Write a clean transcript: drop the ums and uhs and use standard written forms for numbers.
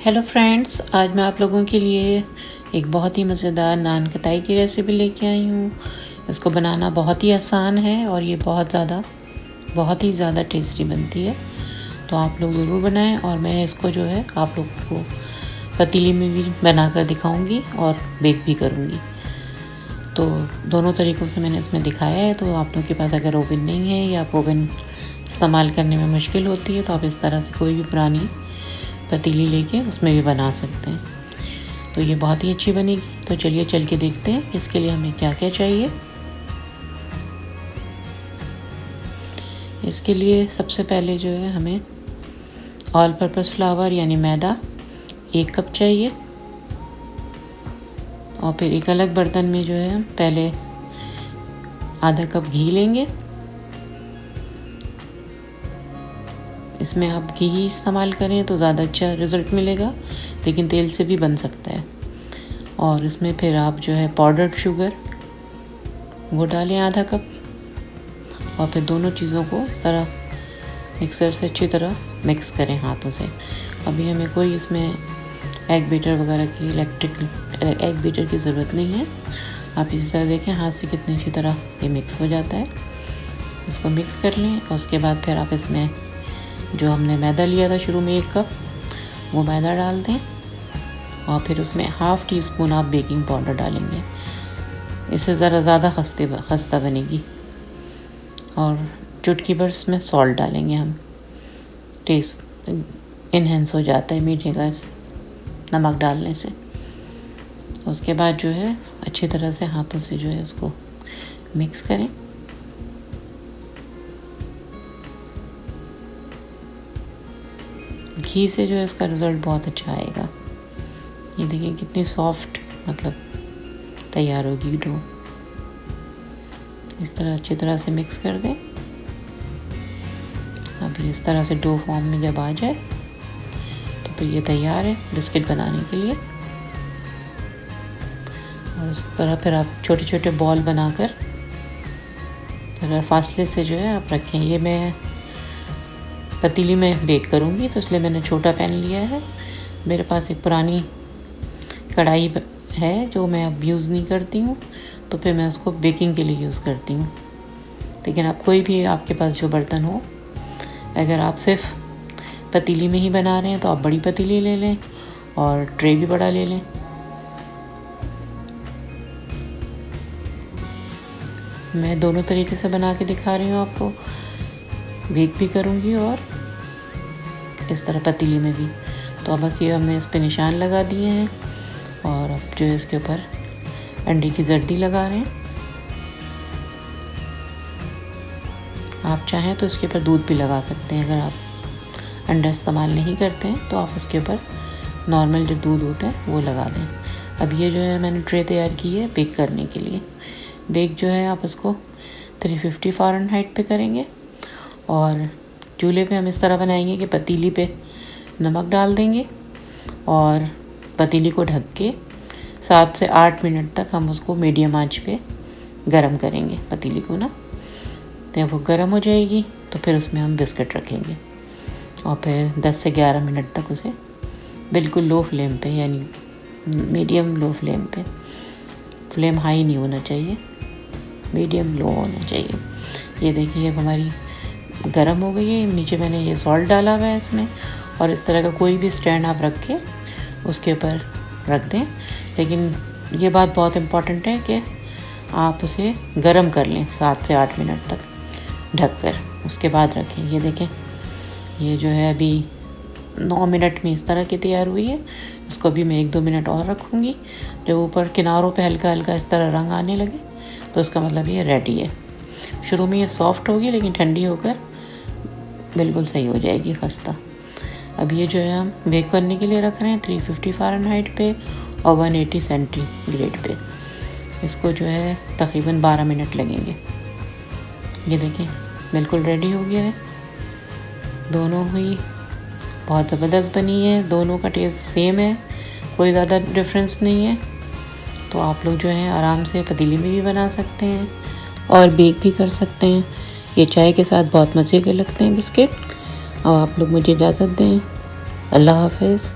Hello friends, आज मैं आप लोगों के लिए एक बहुत ही मज़ेदार नान खटाई की रेसिपी लेके आई हूँ। इसको बनाना बहुत ही आसान है और ये बहुत ही ज़्यादा टेस्टी बनती है। तो आप लोग ज़रूर बनाएं और मैं इसको जो है आप लोगों को पतीली में भी बना कर दिखाऊँगी और बेक भी करूँगी। तो दोनों तरीक़ों से मैंने इसमें दिखाया है। तो आप लोगों के पास अगर ओवन नहीं है या ओवन इस्तेमाल करने में मुश्किल होती है तो आप इस तरह से कोई भी पुरानी पतीली लेके उसमें भी बना सकते हैं। तो ये बहुत ही अच्छी बनेगी। तो चलिए चल के देखते हैं इसके लिए हमें क्या क्या चाहिए। इसके लिए सबसे पहले जो है हमें ऑल पर्पस फ्लावर यानी मैदा 1 कप चाहिए। और फिर एक अलग बर्तन में जो है पहले आधा कप घी लेंगे। इसमें आप घी ही इस्तेमाल करें तो ज़्यादा अच्छा रिज़ल्ट मिलेगा, लेकिन तेल से भी बन सकता है। और इसमें फिर आप जो है पाउडर्ड शुगर वो डालें आधा कप। और फिर दोनों चीज़ों को इस तरह मिक्सर से अच्छी तरह मिक्स करें हाथों से। अभी हमें कोई इसमें एग बीटर वगैरह की इलेक्ट्रिक एग बीटर की ज़रूरत नहीं है। आप इसी तरह देखें हाथ से कितनी अच्छी तरह ये मिक्स हो जाता है। इसको मिक्स कर लें और उसके बाद फिर आप इसमें जो हमने मैदा लिया था शुरू में 1 कप वो मैदा डाल दें। और फिर उसमें ½ टीस्पून आप बेकिंग पाउडर डालेंगे। इससे ज़रा ज़्यादा खस्ता बनेगी। और चुटकी भर इसमें सॉल्ट डालेंगे हम। टेस्ट इन्हेंस हो जाता है मीठे का इस नमक डालने से। उसके बाद जो है अच्छी तरह से हाथों से जो है उसको मिक्स करें। घी से जो है इसका रिज़ल्ट बहुत अच्छा आएगा। ये देखिए कितनी सॉफ्ट तैयार होगी डो। इस तरह अच्छी तरह से मिक्स कर दें। अभी इस तरह से डो फॉर्म में जब आ जाए तो फिर ये तैयार है बिस्किट बनाने के लिए। और इस तरह फिर आप छोटे छोटे बॉल बनाकर ज़रा फासले से जो है आप रखें। ये मैं पतीली में बेक करूँगी तो इसलिए मैंने छोटा पैन लिया है। मेरे पास एक पुरानी कढ़ाई है जो मैं अब यूज़ नहीं करती हूँ, तो फिर मैं उसको बेकिंग के लिए यूज़ करती हूँ। लेकिन आप कोई भी आपके पास जो बर्तन हो, अगर आप सिर्फ पतीली में ही बना रहे हैं तो आप बड़ी पतीली ले लें और ट्रे भी बड़ा ले लें। मैं दोनों तरीके से बना के दिखा रही हूँ आपको। बेक भी करूँगी और इस तरह पतीली में भी। तो अब बस ये हमने इस पे निशान लगा दिए हैं और अब जो है इसके ऊपर अंडे की जर्दी लगा रहे हैं। आप चाहें तो इसके ऊपर दूध भी लगा सकते हैं। अगर आप अंडा इस्तेमाल नहीं करते हैं तो आप उसके ऊपर नॉर्मल जो दूध होता है वो लगा दें। अब ये जो है मैंने ट्रे तैयार की है बेक करने के लिए। बेक जो है आप उसको 350 फ़ारेनहाइट पे करेंगे। और चूल्हे पे हम इस तरह बनाएंगे कि पतीली पे नमक डाल देंगे और पतीली को ढक के 7 से 8 मिनट तक हम उसको मीडियम आंच पे गरम करेंगे पतीली को ना। तो वो गरम हो जाएगी तो फिर उसमें हम बिस्किट रखेंगे और फिर 10 से 11 मिनट तक उसे बिल्कुल लो फ्लेम पे यानी मीडियम लो फ्लेम पे, फ्लेम हाई नहीं होना चाहिए, मीडियम लो होना चाहिए। ये देखिए अब हमारी गरम हो गई है। नीचे मैंने ये सॉल्ट डाला हुआ है इसमें। और इस तरह का कोई भी स्टैंड आप रख के उसके ऊपर रख दें। लेकिन ये बात बहुत इम्पॉर्टेंट है कि आप उसे गरम कर लें 7 से 8 मिनट तक ढककर, उसके बाद रखें। ये देखें ये जो है अभी 9 मिनट में इस तरह की तैयार हुई है। इसको भी मैं 1-2 मिनट और रखूँगी। जब ऊपर किनारों पे हल्का हल्का इस तरह रंग आने लगे तो उसका मतलब ये रेडी है। शुरू में ये सॉफ्ट होगी लेकिन ठंडी होकर बिल्कुल सही हो जाएगी खस्ता। अब ये जो है हम बेक करने के लिए रख रहे हैं 350 फ़ारेनहाइट पे और 180 सेंटीग्रेड पे। इसको जो है तकरीबन 12 मिनट लगेंगे। ये देखें बिल्कुल रेडी हो गया है। दोनों ही बहुत ज़बरदस्त बनी है। दोनों का टेस्ट सेम है, कोई ज़्यादा डिफरेंस नहीं है। तो आप लोग जो है आराम से पतीली में भी बना सकते हैं और बेक भी कर सकते हैं। ये चाय के साथ बहुत मज़े के लगते हैं बिस्किट। और आप लोग मुझे इजाज़त दें। अल्लाह हाफ़िज़।